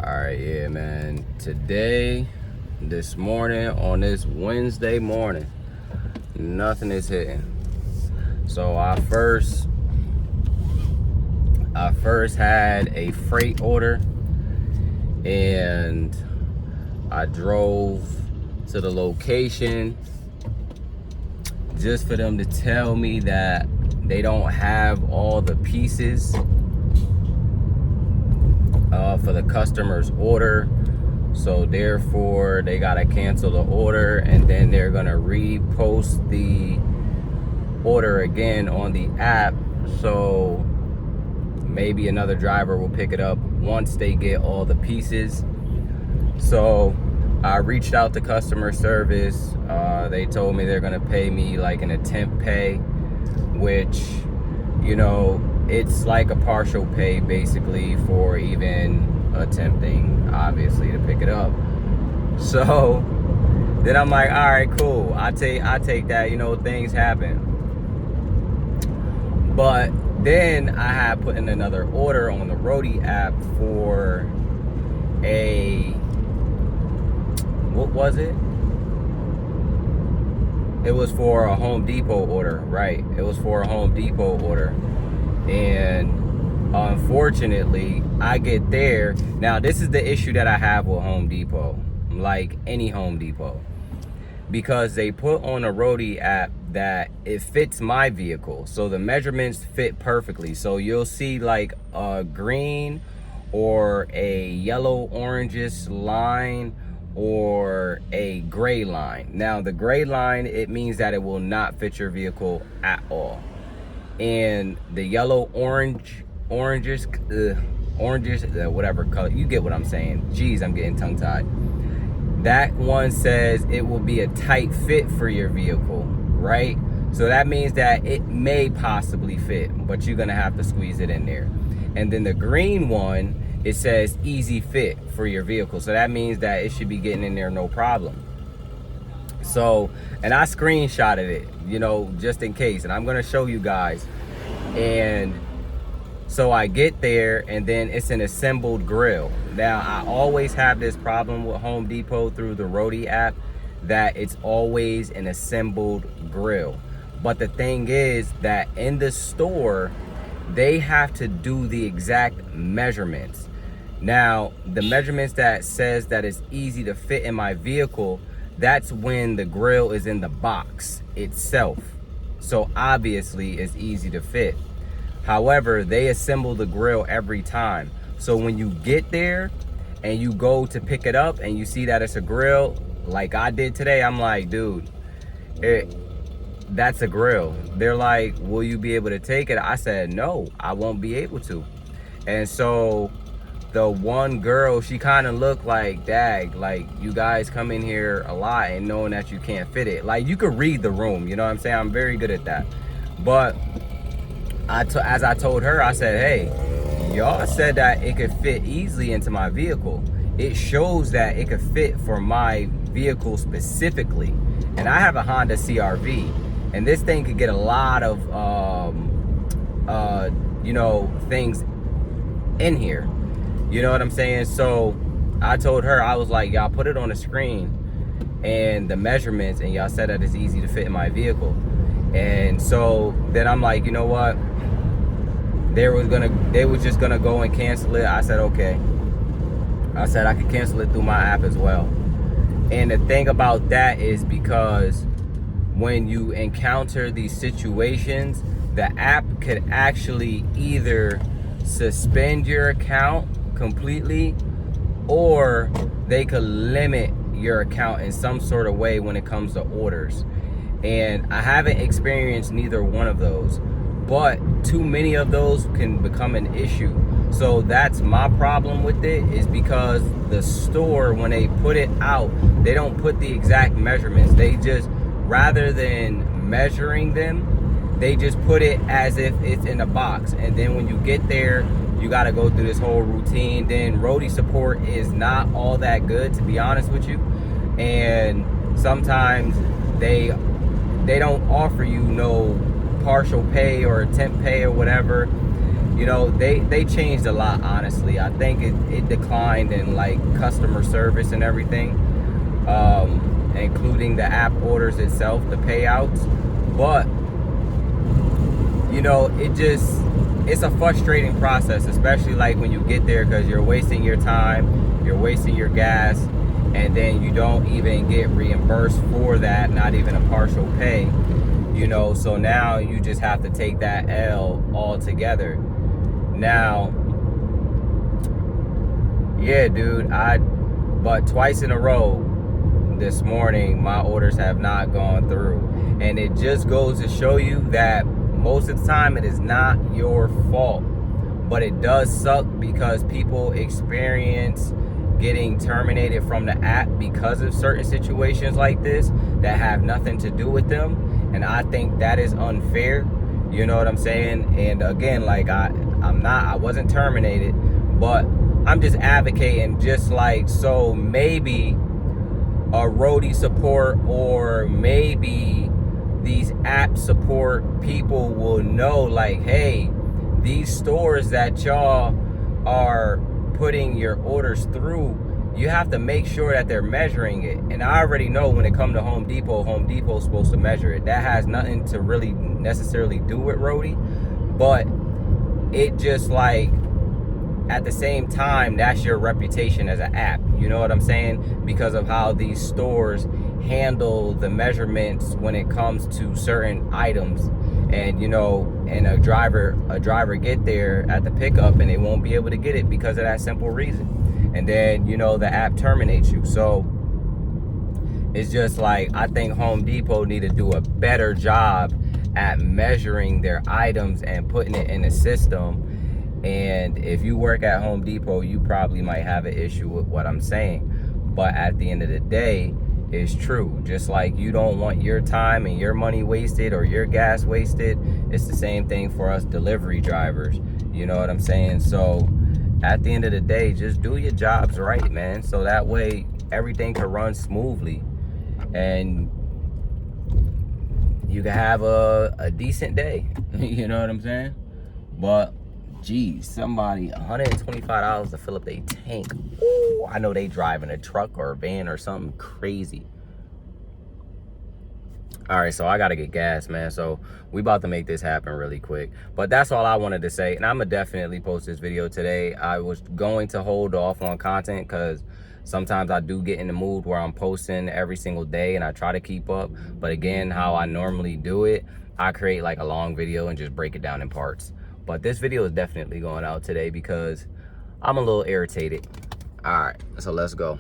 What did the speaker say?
All right, yeah, man. This morning, on this Wednesday morning, nothing is hitting. So I first had a freight order, and I drove to the location just for them to tell me that they don't have all the pieces for the customer's order, so therefore they gotta cancel the order, and then they're gonna repost the order again on the app, so maybe another driver will pick it up once they get all the pieces. So I reached out to customer service. They told me they're gonna pay me like an attempt pay, which, you know, it's like a partial pay basically for even attempting, obviously, to pick it up. So then I'm like, all right, cool. I take that, you know, things happen. But then I had put in another order on the Rodie app for what was it? It was for a Home Depot order, right? It was for a Home Depot order. And unfortunately, I get there. Now, this is the issue that I have with Home Depot, like any Home Depot, because they put on a Rodie app that it fits my vehicle. So the measurements fit perfectly. So you'll see like a green or a yellow orangish line or a gray line. Now the gray line, it means that it will not fit your vehicle at all. And the yellow orangish, whatever color, you get what I'm saying. Jeez, I'm getting tongue tied. That one says it will be a tight fit for your vehicle, right? So that means that it may possibly fit, but you're gonna have to squeeze it in there. And then the green one, it says easy fit for your vehicle. So that means that it should be getting in there no problem. So, and I screenshotted it, you know, just in case, and I'm gonna show you guys. And so I get there, and then it's an assembled grill. Now, I always have this problem with Home Depot through the Rodie app, that it's always an assembled grill. But the thing is that in the store, they have to do the exact measurements. Now, the measurements that says that it's easy to fit in my vehicle, that's when the grill is in the box itself. So obviously it's easy to fit. However, they assemble the grill every time. So when you get there and you go to pick it up and you see that it's a grill, like I did today, I'm like, dude, that's a grill. They're like, will you be able to take it? I said, no, I won't be able to. And so the one girl, she kind of looked like, dag, like, you guys come in here a lot and knowing that you can't fit it. Like, you could read the room, you know what I'm saying? I'm very good at that. But as I told her, I said, hey, y'all said that it could fit easily into my vehicle. It shows that it could fit for my vehicle specifically. And I have a Honda CRV, and this thing could get a lot of, you know, things in here. You know what I'm saying? So I told her, I was like, y'all put it on the screen and the measurements, and y'all said that it's easy to fit in my vehicle. And so then I'm like, you know what? They was just gonna go and cancel it. I said, okay. I said I could cancel it through my app as well. And the thing about that is, because when you encounter these situations, the app could actually either suspend your account completely, or they could limit your account in some sort of way when it comes to orders. And I haven't experienced neither one of those, but too many of those can become an issue. So that's my problem with it, is because the store, when they put it out, they don't put the exact measurements. They just, rather than measuring them, they just put it as if it's in a box. And then when you get there, you got to go through this whole routine. Then Rodie support is not all that good, to be honest with you. And sometimes they don't offer you no partial pay or attempt pay or whatever. you know, they changed a lot, honestly. I think it declined in like customer service and everything, including the app orders itself, the payouts. But you know, it's a frustrating process, especially like when you get there, because you're wasting your time, you're wasting your gas, and then you don't even get reimbursed for that, not even a partial pay, you know. So now you just have to take that L altogether. Now, yeah, dude, but twice in a row this morning my orders have not gone through, and it just goes to show you that most of the time it is not your fault. But it does suck because people experience getting terminated from the app because of certain situations like this that have nothing to do with them, and I think that is unfair, you know what I'm saying? And again, like I wasn't terminated, but I'm just advocating, just like, so maybe a Rodie support, or maybe these app support people will know, like, hey, these stores that y'all are putting your orders through, you have to make sure that they're measuring it. And I already know when it comes to Home Depot's supposed to measure it. That has nothing to really necessarily do with Rodie, but it just, like, at the same time, that's your reputation as an app, you know what I'm saying? Because of how these stores handle the measurements when it comes to certain items. And you know, and a driver get there at the pickup and they won't be able to get it because of that simple reason, and then, you know, the app terminates you. So it's just like, I think Home Depot need to do a better job at measuring their items and putting it in the system. And if you work at Home Depot, you probably might have an issue with what I'm saying, but at the end of the day, it's true. Just like you don't want your time and your money wasted or your gas wasted, it's the same thing for us delivery drivers, you know what I'm saying? So at the end of the day, just do your jobs right, man, so that way everything can run smoothly and you can have a decent day. You know what I'm saying? But geez, somebody $125 to fill up their tank. Ooh, I know they driving a truck or a van or something crazy. All right, so I gotta get gas, man. So we about to make this happen really quick. But that's all I wanted to say, and I'm gonna definitely post this video today. I was going to hold off on content because sometimes I do get in the mood where I'm posting every single day and I try to keep up. But again, how I normally do it, I create like a long video and just break it down in parts. But this video is definitely going out today because I'm a little irritated. All right, so let's go.